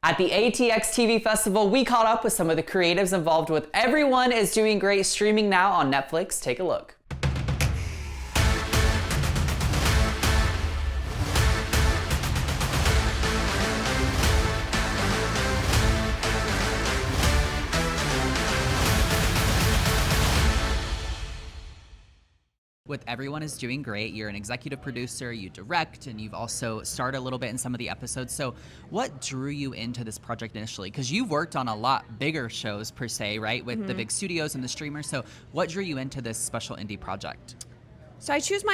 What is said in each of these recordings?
At the ATX TV Festival, we caught up with some of the creatives involved with Everyone is Doing Great, streaming now on Netflix. Take a look. With Everyone is Doing Great, you're an executive producer, you direct, and you've also starred a little bit in some of the episodes. So what drew you into this project initially? Because you've worked on a lot bigger shows per se, right? With the big studios and the streamers. So what drew you into this special indie project? So I choose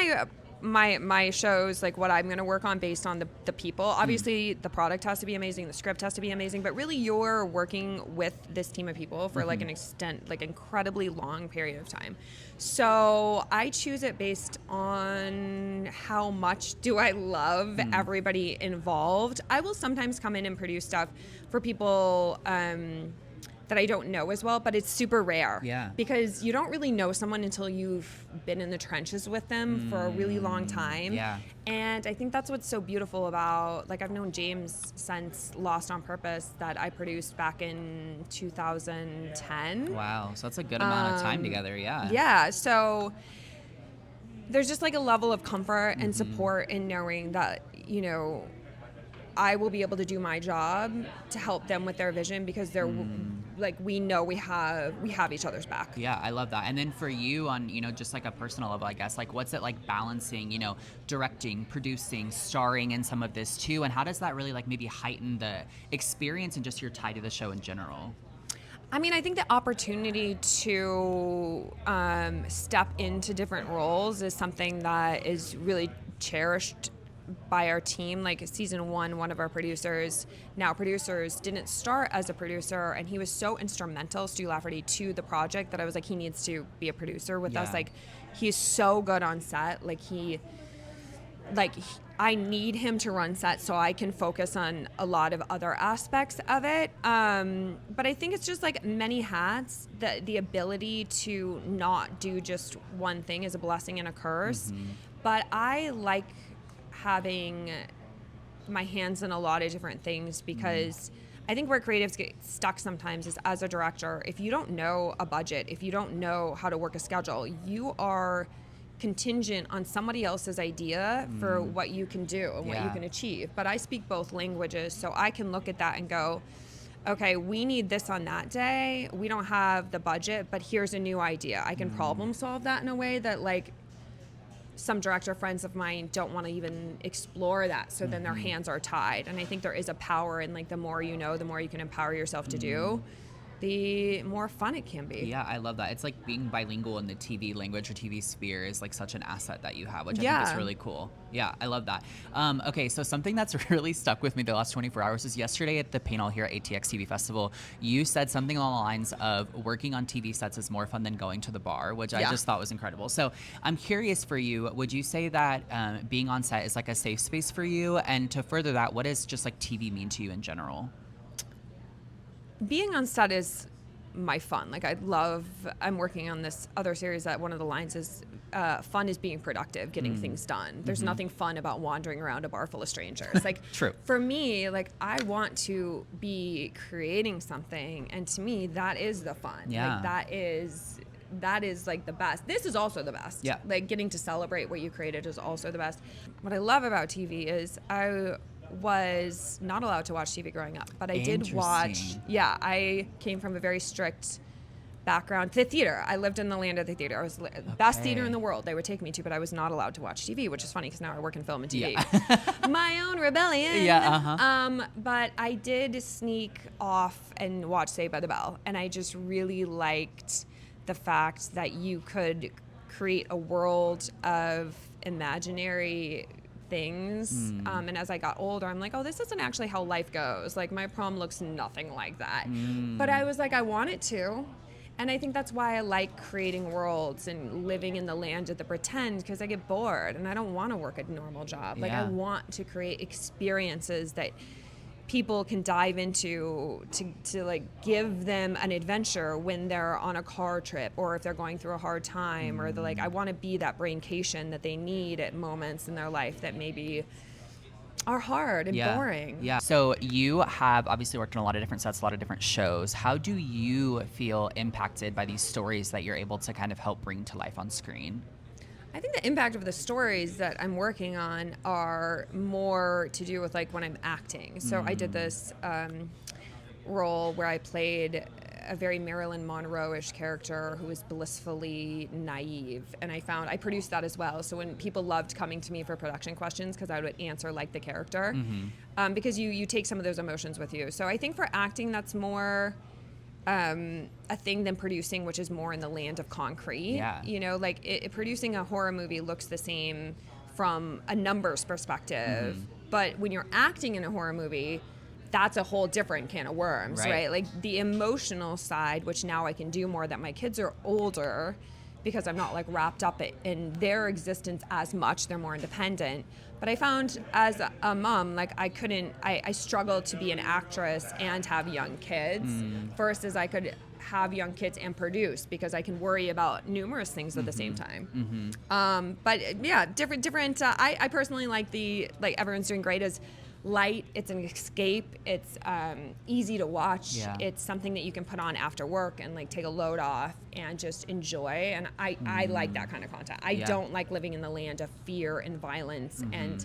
my shows, like what I'm going to work on based on the people. Obviously, the product has to be amazing, the script has to be amazing, but really you're working with this team of people for like an incredibly long period of time. So I choose it based on how much do I love everybody involved. I will sometimes come in and produce stuff for people that I don't know as well, but it's super rare. Yeah. Because you don't really know someone until you've been in the trenches with them for a really long time. Yeah. And I think that's what's so beautiful about, like, I've known James since Lost on Purpose that I produced back in 2010. Wow, so that's a good amount of time together, yeah. Yeah, so there's just like a level of comfort and support in knowing that, you know, I will be able to do my job to help them with their vision because they're like, we know we have each other's back. Yeah, I love that. And then for you on, you know, just like a personal level, I guess, like what's it like balancing, you know, directing, producing, starring in some of this too? And how does that really like maybe heighten the experience and just your tie to the show in general? I mean, I think the opportunity to step into different roles is something that is really cherished by our team. Like season one of our producers, now producers, didn't start as a producer, and he was so instrumental, Stu Lafferty, to the project that I was like, he needs to be a producer with us. Like, he's so good on set. I need him to run set so I can focus on a lot of other aspects of it. But I think it's just like many hats, the ability to not do just one thing is a blessing and a curse. But I like having my hands in a lot of different things because I think where creatives get stuck sometimes is as a director, if you don't know a budget, if you don't know how to work a schedule, you are contingent on somebody else's idea for what you can do and what you can achieve. But I speak both languages, so I can look at that and go, okay, we need this on that day. We don't have the budget, but here's a new idea. I can problem solve that in a way that like some director friends of mine don't want to even explore that, so then their hands are tied. And I think there is a power in like the more you know, the more you can empower yourself to do, the more fun it can be. Yeah, I love that. It's like being bilingual in the TV language or TV sphere is like such an asset that you have, which I think is really cool. Yeah, I love that. Okay, so something that's really stuck with me the last 24 hours is yesterday at the panel here at ATX TV Festival, you said something along the lines of working on TV sets is more fun than going to the bar, which I just thought was incredible. So I'm curious for you, would you say that being on set is like a safe space for you? And to further that, what does just like TV mean to you in general? Being on set is my fun. Like I'm working on this other series that one of the lines is fun is being productive, getting things done. There's nothing fun about wandering around a bar full of strangers. Like True. For me, like I want to be creating something, and to me that is the fun. Yeah. Like that is like the best. This is also the best. Yeah. Like getting to celebrate what you created is also the best. What I love about TV is I was not allowed to watch TV growing up, but I did watch. Yeah, I came from a very strict background. The theater. I lived in the land of the theater. I was the best theater in the world. They would take me to, but I was not allowed to watch TV, which is funny because now I work in film and TV. Yeah. My own rebellion. Yeah. But I did sneak off and watch Saved by the Bell, and I just really liked the fact that you could create a world of imaginary things. And as I got older, I'm like, oh, this isn't actually how life goes. Like my prom looks nothing like that. But I was like, I want it to. And I think that's why I like creating worlds and living in the land of the pretend, because I get bored and I don't want to work a normal job. Like I want to create experiences that people can dive into to like give them an adventure when they're on a car trip or if they're going through a hard time or they're like, I want to be that braincation that they need at moments in their life that maybe are hard and boring. Yeah. So you have obviously worked on a lot of different sets, a lot of different shows. How do you feel impacted by these stories that you're able to kind of help bring to life on screen? I think the impact of the stories that I'm working on are more to do with like when I'm acting. So I did this role where I played a very Marilyn Monroe-ish character who was blissfully naive, and I produced that as well. So when people loved coming to me for production questions, because I would answer like the character, because you take some of those emotions with you. So I think for acting, that's more a thing than producing, which is more in the land of concrete. Yeah. You know, like producing a horror movie looks the same from a numbers perspective, but when you're acting in a horror movie, that's a whole different can of worms, right? Like the emotional side, which now I can do more that my kids are older because I'm not like wrapped up in their existence as much. They're more independent. But I found as a mom, like I struggled to be an actress and have young kids versus I could have young kids and produce, because I can worry about numerous things at the same time. But yeah, different. I personally like Everyone's Doing Great is light, it's an escape, it's easy to watch, it's something that you can put on after work and like take a load off and just enjoy, and I like that kind of content. I don't like living in the land of fear and violence and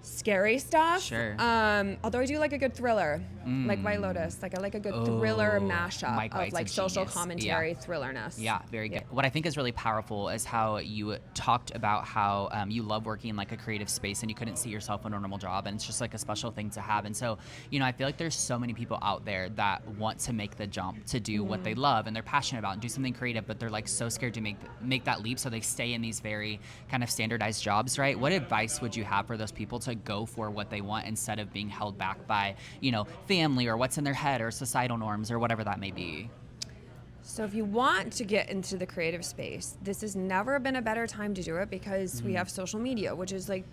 scary stuff. Sure. Although I do like a good thriller, like White Lotus. Like I like a good thriller mashup of like social commentary thrillerness. Yeah, very good. What I think is really powerful is how you talked about how you love working in like a creative space and you couldn't see yourself in a normal job, and it's just like a special thing to have. And so, you know, I feel like there's so many people out there that want to make the jump to do what they love and they're passionate about and do something creative, but they're like so scared to make that leap, so they stay in these very kind of standardized jobs, right? What advice would you have for those people to go for what they want instead of being held back by, you know, family or what's in their head or societal norms or whatever that may be? So if you want to get into the creative space, this has never been a better time to do it, because we have social media, which is like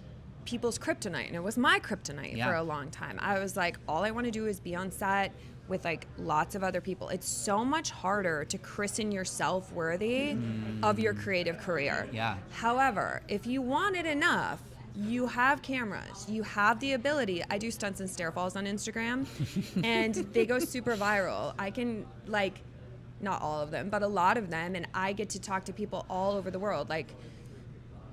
people's kryptonite, and it was my kryptonite for a long time. I was like, all I want to do is be on set with like lots of other people. It's so much harder to christen yourself worthy of your creative career. Yeah. However, if you want it enough, you have cameras, you have the ability. I do stunts and stair falls on Instagram and they go super viral. I can like, not all of them, but a lot of them, and I get to talk to people all over the world. Like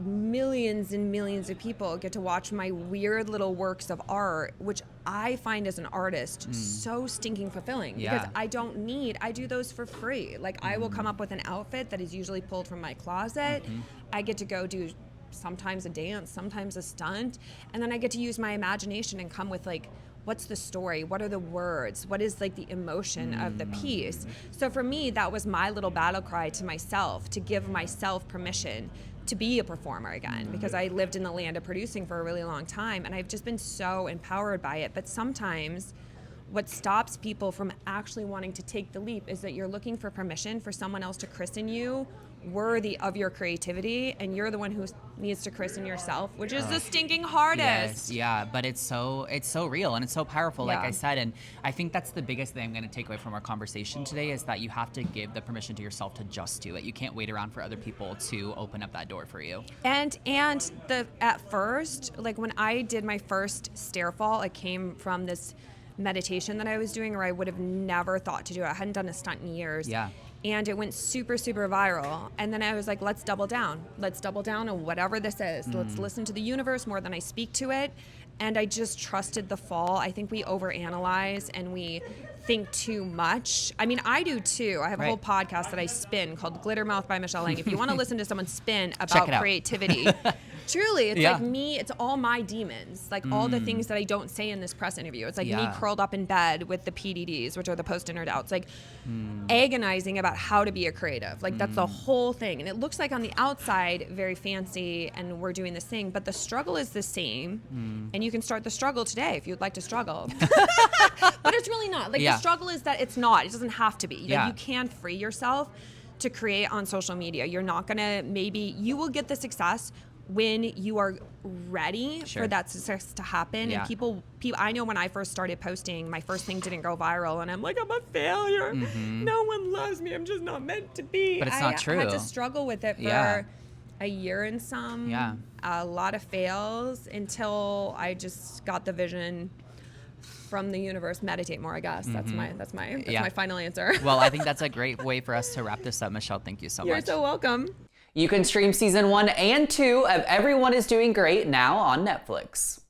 millions and millions of people get to watch my weird little works of art, which I find as an artist so stinking fulfilling, because I do those for free. Like I will come up with an outfit that is usually pulled from my closet. I get to go do sometimes a dance, sometimes a stunt, and then I get to use my imagination and come with like, what's the story? What are the words? What is like the emotion of the piece? So for me, that was my little battle cry to myself, to give myself permission to be a performer again, because I lived in the land of producing for a really long time, and I've just been so empowered by it. But sometimes what stops people from actually wanting to take the leap is that you're looking for permission for someone else to christen you worthy of your creativity, and you're the one who needs to christen yourself, which is the stinking hardest. Yes, yeah, but it's so real and it's so powerful, like I said, and I think that's the biggest thing I'm going to take away from our conversation today, is that you have to give the permission to yourself to just do it. You can't wait around for other people to open up that door for you. And at first, like when I did my first stair fall, it came from this meditation that I was doing, or I would have never thought to do it. I hadn't done a stunt in years. Yeah. And it went super, super viral. And then I was like, let's double down. Let's double down on whatever this is. Let's listen to the universe more than I speak to it. And I just trusted the fall. I think we overanalyze and we think too much. I mean, I do too. I have a whole podcast that I spin called Glitter Mouth by Michelle Lang. If you want to listen to someone spin about creativity, truly, it's like me, it's all my demons, like all the things that I don't say in this press interview. It's like me curled up in bed with the PDDs, which are the post-dinner doubts, like agonizing about how to be a creative. Like that's the whole thing. And it looks like on the outside very fancy and we're doing this thing, but the struggle is the same. And you can start the struggle today if you'd like to struggle. But it's really not. Like the struggle is that it's not. It doesn't have to be. Like, you can free yourself to create on social media. You're not gonna, you will get the success when you are ready for that success to happen. And people, I know when I first started posting, my first thing didn't go viral, and I'm like, I'm a failure. No one loves me. I'm just not meant to be. But it's not true. I had to struggle with it for a year and some. Yeah. A lot of fails until I just got the vision from the universe. Meditate more, I guess. That's my final answer. Well, I think that's a great way for us to wrap this up. Michelle, thank you so much. You're so welcome. You can stream season 1 and 2 of Everyone is Doing Great now on Netflix.